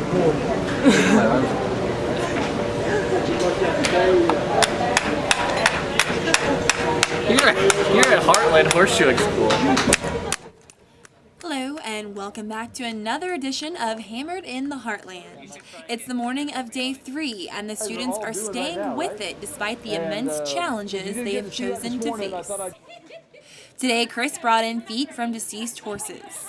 You're at Heartland Horseshoeing School. Hello and welcome back to another edition of Hammered in the Heartland. It's the morning of day 3 and the students are staying with it despite the immense challenges they have chosen to face. Today, Chris brought in feet from deceased horses.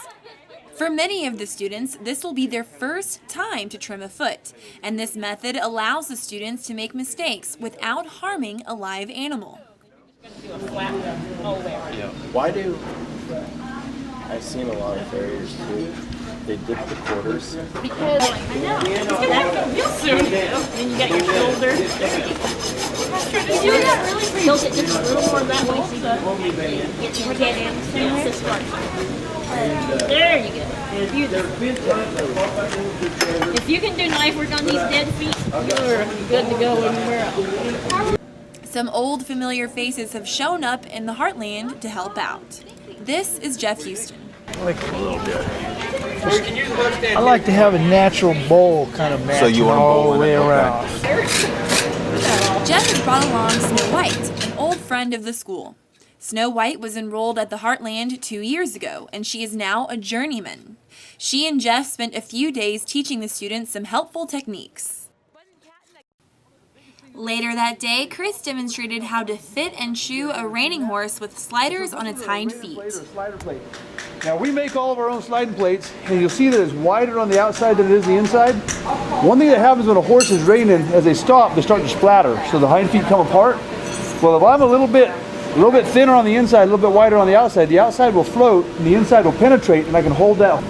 For many of the students, this will be their first time to trim a foot, and this method allows the students to make mistakes without harming a live animal. Why do I've seen a lot of farriers too? They dip the quarters. Because I know it's gonna happen real soon. Then you got your shoulder. You do that really for tilt it just a little more that way so you can get in to start. There you go. Beautiful. If you can do knife work on these dead feet, you're good to go anywhere else. Some old familiar faces have shown up in the Heartland to help out. This is Jeff Houston. I like it a little bit. I like to have a natural bowl kind of matching you want a all bowl the way in it? around. Jeff has brought along Snow White, an old friend of the school. Snow White was enrolled at the Heartland 2 years ago, and she is now a journeyman. She and Jeff spent a few days teaching the students some helpful techniques. Later that day, Chris demonstrated how to fit and shoe a reining horse with sliders on its hind feet. Now we make all of our own sliding plates, and you'll see that it's wider on the outside than it is the inside. One thing that happens when a horse is reining, as they stop, they start to splatter, so the hind feet come apart. Well, if I'm a little bit thinner on the inside, a little bit wider on the outside will float, and the inside will penetrate, and I can hold that.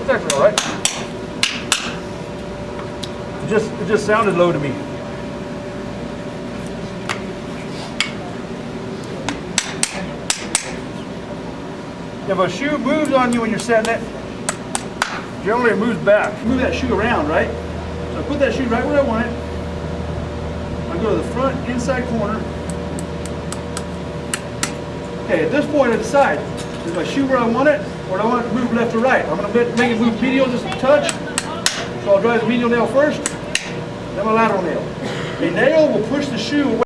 That's actually all right. It just sounded low to me. If a shoe moves on you when you're setting it, generally it moves back. Move that shoe around, right? So I put that shoe right where I want it. I go to the front inside corner. Okay, at this point I decide, is my shoe where I want it, or do I want it to move left or right? I'm going to make it move medial just a touch. So I'll drive the medial nail first, then my lateral nail. A nail will push the shoe away.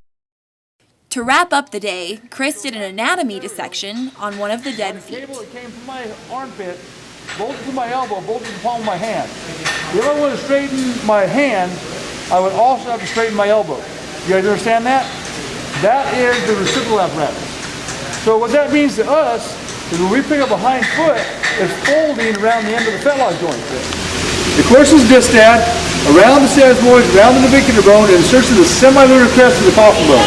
To wrap up the day, Chris did an anatomy dissection on one of the dead feet. Cable that came from my armpit, bolted to my elbow, bolted to the palm of my hand. If I want to straighten my hand, I would also have to straighten my elbow. You guys understand that? That is the reciprocal apparatus. So what that means to us is when we pick up a hind foot, it's folding around the end of the fetlock joint. The course distad, around the sesamoids, around the navicular bone, and inserts the semilunar crest of the coffin bone.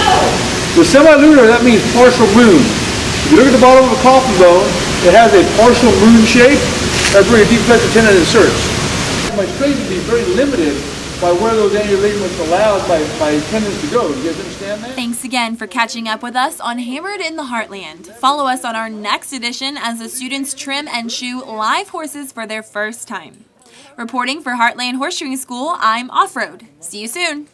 The semilunar, that means partial moon. If you look at the bottom of a coffin bone, it has a partial moon shape. That's where your deep flexor tendon inserts. My strength would be very limited by where those anterior ligaments allows my tendons to go. Do you guys understand that? Thanks again for catching up with us on Hammered in the Heartland. Follow us on our next edition as the students trim and shoe live horses for their first time. Reporting for Heartland Horseshoeing School, I'm Offroad. See you soon.